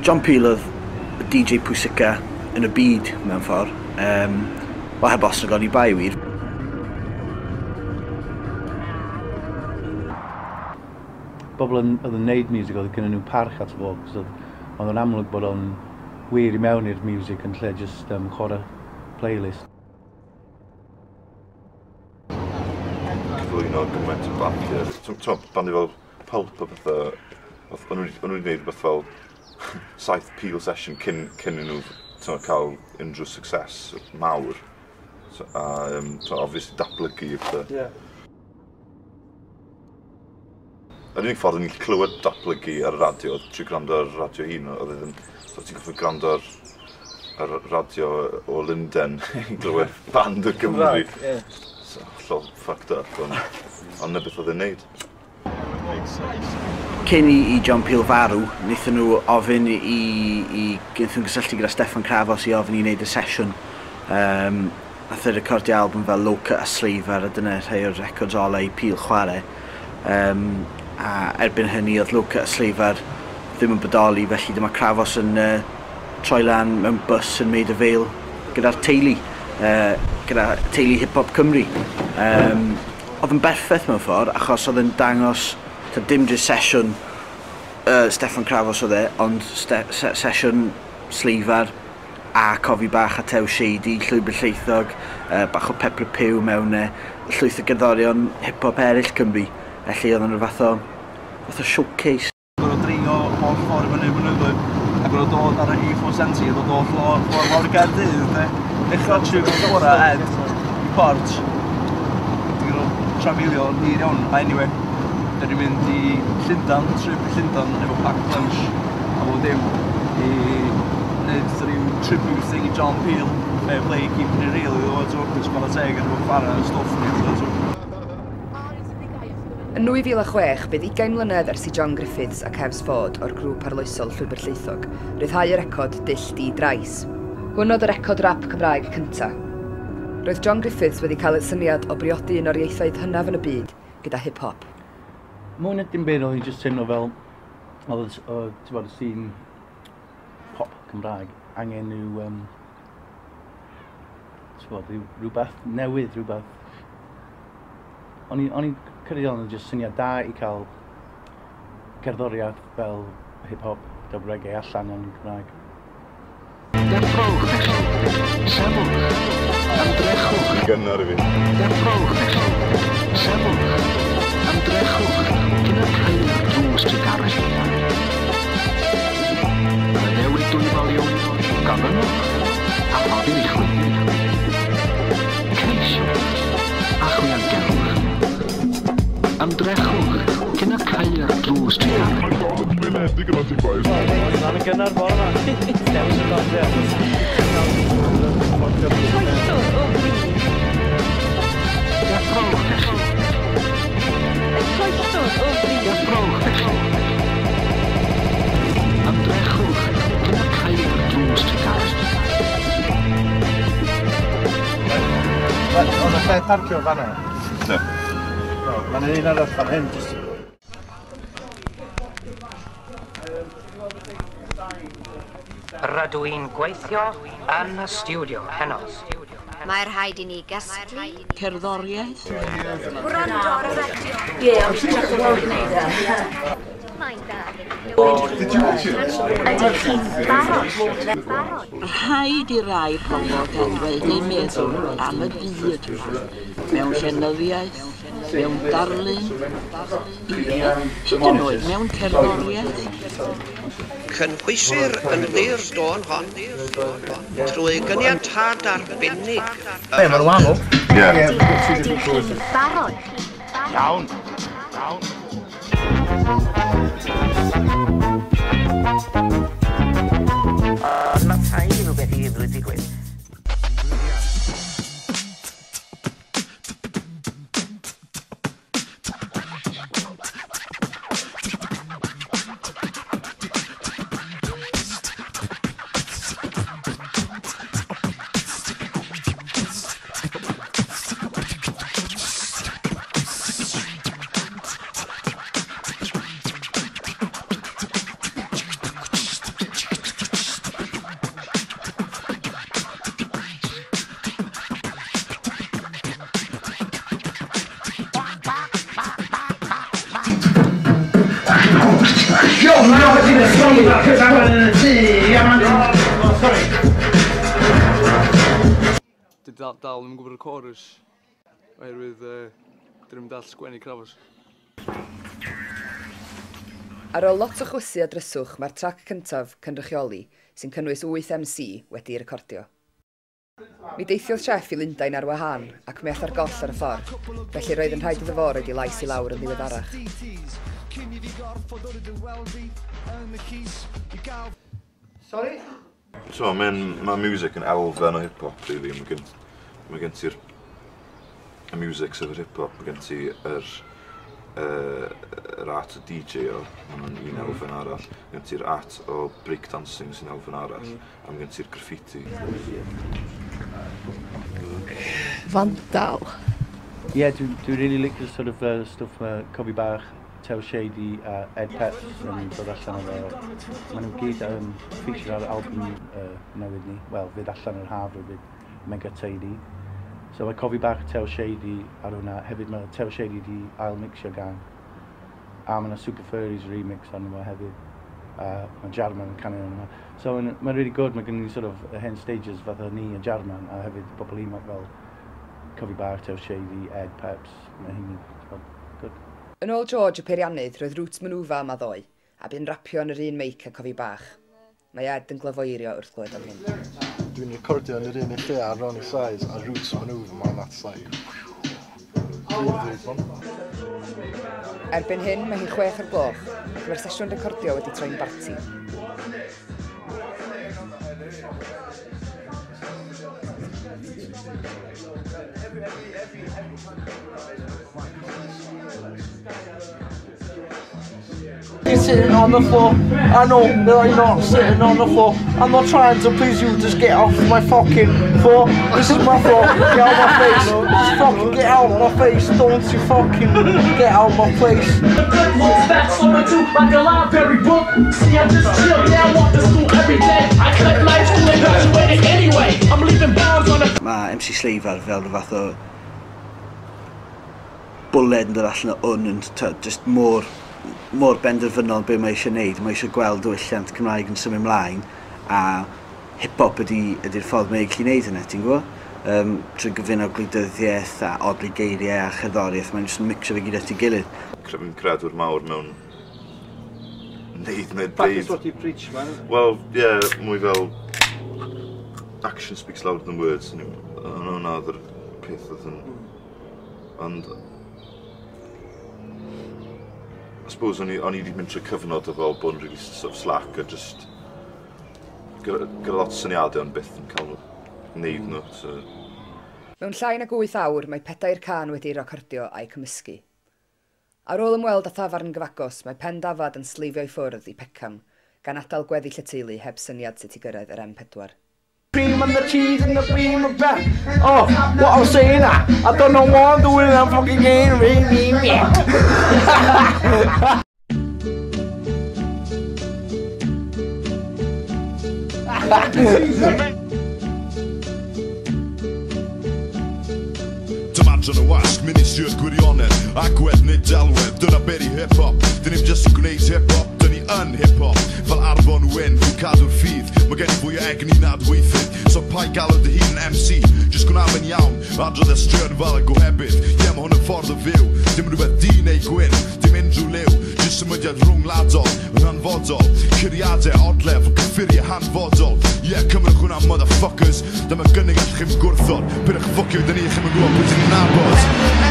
John Peel oedd y DJ pwysica yn y byd mewn ffordd. Wel heb os na godi bai wir. Bobl oedd yn neud music oedd gyda nhw parch at fo, oedd yn amlwg bod o'n wir I mewn i'r music yn lle just chwarae playlist. Cyflwyno gymaint o bandiau. Bandi fel Pulp o bethau, o'n nhw'n gwneud beth fel 7 Peel session cyn nhw cael unrhyw success mawr. Obviously datblygu y bethau. Yr unig ffordd o'n i'n clywed datblygu ar y radio oedd trwy gwrando ar radio hun. Ti'n goffi gwrando ar radio o Llundain i glywed band o Gymru. Hollol fucked up, ond na beth oedd e'n neud. Cyn I John Peel farw, wnaethon nhw ofyn I gydaethon gysylltu gyda Steffan Crafos I ofyn I wneud y sesiwn. Nath y recordio album fel Lleucu Sleifar a dyna rhai o'r records olau I Peel chwarae. A erbyn hynny oedd Lleucu Sleifar ddim yn bodoli, felly dyma Crafos yn troi lan mewn bus yn Maida Vale gyda'r teulu, gyda teulu hip-hop Cymru. Oedd yn berffaith mewn ffordd, achos oedd yn dangos dim jyst sesiwn Steffan Crafos oedd ond sesiwn Sleifar a Cofi Bach a Tew Shady, Llwybr Llaethog, bach o Pep Le Pew mewn llwyth o gerddorion hip-hop eraill Cymru. Felly oedd yn fath o showcase. Gwrdd o dringo o'r ffordd fyny mynyddoedd, a gwrdd o dod ar y E470, a dod o fflor lawr y Gaerdydd, dechrau trwy gora ed I port. Dwi'n gwrdd trafeilio hir iawn, a anyway, da ni'n mynd I Llundain, trip I Llundain efo packed lunch a bod dim I wneud rhyw tribute thing I John Peel, fair play, keeping it real, dwi'n sgwala teg yn efo chwarae y stwff ni. Yn 2006, bydd 20 mlynedd ers I John Griffiths ac Hefs Ford o'r grŵp arloesol Llwybr Llaethog ryddhau y recod Dyll Di Drais. Hwn oedd y recod rap Cymraeg cyntaf. Roedd John Griffiths wedi cael y syniad o briodi un o'r ieithoedd hynaf yn y byd gyda hip-hop. Mwy dim byd oedd hi'n just teimlo fel oedd y scene pop Cymraeg angen nhw rhywbeth newydd, rhywbeth. O'n i'n credu o'n just syniad da I cael cerddoriaeth fel hip-hop gyda reggae allan o'n Cymraeg. Defrowch, sefwch, ymdrechwch. Gynnar I fi. Defrowch, sefwch, ymdrechwch, cyn y cael drws y garell. Y newid dwy foliwm, gofynwch, a rhoddir I chwi. Ceisiwch, a chwiangelwch. Ymdrechwch, cyn y cael drws y garell. Mae'n gynnar bor yma. Dewis y dodre. Defrowch, ymdrechwch, cyn y cael drws y garell. Oedd y lle parcio fanna? No. Mae'n un arall fan hyn. Rydw i'n gweithio yn y studio heno. Mae'r rhaid I ni gasglu Cerddoriaeth. Gwrando ar y radio. Ie, ond ti'n trafod weld wneud e. Ydych chi'n barod? Rhaid I rai pobl gael dweud eu meddwl am y byd. Mewn llenyddiaeth, mewn darlun, hyd yn oed mewn cerddoriaeth. Cynhwysir yn ddi'r stôn hon trwy gyniatad arbennig. Mae'r wahanol. Ydych chi'n barod? Iawn. Mae rhaid I nhw beth I digwydd. Dal ddim yn gwybod y chorus oherwydd dyn nhw'n dall sgwennu crafos. Ar ôl lot o chwysu a dryswch, mae'r trac cyntaf cynrychioli sy'n cynnwys 8 MC wedi'i recordio. Mi deithiodd chef I Llundain ar wahân ac mi all ar goll ar y ffordd, felly roedd yn rhaid iddo fo roed I lais I lawr yn ddiweddarach. Sorry? So, mae music yn elfen o hip-hop, really. Mae gen ti'r music sef yr hip-hop, mae gen ti yr art o DJ o, mae'n un elfen arall. Mae gen ti'r art o breakdancing sy'n elfen arall, a mae gen ti'r graffiti. Vandal. Yeah, dwi'n really licio sort of stuff Cofi Bach, Tew Shady a Ed Peps yn dod allan o maen nhw gyd feature ar album newydd ni, wel, fydd allan yr haf fydd Mae'r Teulu. So mae Cofi Bach, Tew Shady ar hwnna, hefyd mae Tew Shady di ail-mixio gan. A mae yna Super Furries remix arno fo hefyd. A mae Jarman yn canu arno fo. So mae'n really good, mae gen ni sort of hen stages fatha ni a Jarman, a hefyd bobl ifanc fel Cofi Bach, Tew Shady, Ed Peps, mae hyn good. Yn ôl George y peiriannydd, roedd roots manwfa yma ddoe, a bu'n rapio yn yr un meic a Cofi Bach. Mae Ed yn glyfoeirio wrth glywed am hyn. Dwi'n recordio yn yr un lle ar Ronnie Size a roots manwfa yma, that's like... Erbyn hyn, mae hi'n 6 ar gloch, ac mae'r sesiwn recordio wedi troi'n barti. You're sitting on the floor. I know that you're not sitting on the floor. I'm not trying to please you. Just get off my fucking floor. This is my floor. Get out of my face. Just fucking get out of my face. Don't you fucking get out of my face. That's over to like a library book. See, I just chill down, walk to school every day. I cut life school and graduated anyway. I'm leaving bombs on the... Mae MC Sleifar fel y fath o bwled yn dod allan o yn just mor benderfynol be mae eisiau gwneud. Mae eisiau gweld diwylliant Cymraeg yn symud ymlaen a hip-hop ydy'r ffordd mae eisiau gwneud hynny, ti'n gwybod? Trwy gyfyn o gwleidyddiaeth a odli geiriau a cherddoriaeth, mae'n jyst yn mixio fe gyd at ei gilydd. Fi'n credwr mawr mewn neud neu Practice what you preach, man. Wel, ie, mwy fel action speaks louder than words. Hwna oedd yr peth oedd yn... Ond... I suppose o'n i wedi mynd trwy cyfnod o fel bod yn really sort of slack a just... Gyda lot o syniadau ond byth yn cael wneud nhw. Mewn llai nag 8 awr, mae 4 can wedi'i recordio a'i cymysgu. Ar ôl ymweld â thafarn gyfagos, mae pen dafad yn slifio I ffwrdd I Peckham, gan adael gweddill y teulu heb syniad sut I gyrraedd yr M4. Cream and the cheese and the cream of back. Oh, what I'm saying, I don't know what I'm doing, I'm fucking getting Dymadron y wasg, ministriwr gwirionedd, agwedd neu delwedd, dyna beth I hip-hop. Dyn ni'n just yn gwneud hip-hop, dyn ni yn hip-hop. Fel Arfon Wyn, fi'n cadw'r ffydd, mae gen I fwy o egni nad weithydd. So pai galw dy hun yn MC, just gwna'n yn iawn, adrodd estrion fel y gohebydd. Ie, mae hwn yn ffordd o fyw, dim rhywbeth di neu gwyn, dim unrhyw liw. Just symudiad rhwngwladol, yn hanfodol, curiadau odlef, cyffuriau hanfodol. Ie, cymryd hwnna motherfuckers, dyma gynnig allwch chi'n gwrthod, pyn eich ffwcio, dyn ni chi'n gwybod pwy ti'n nabod.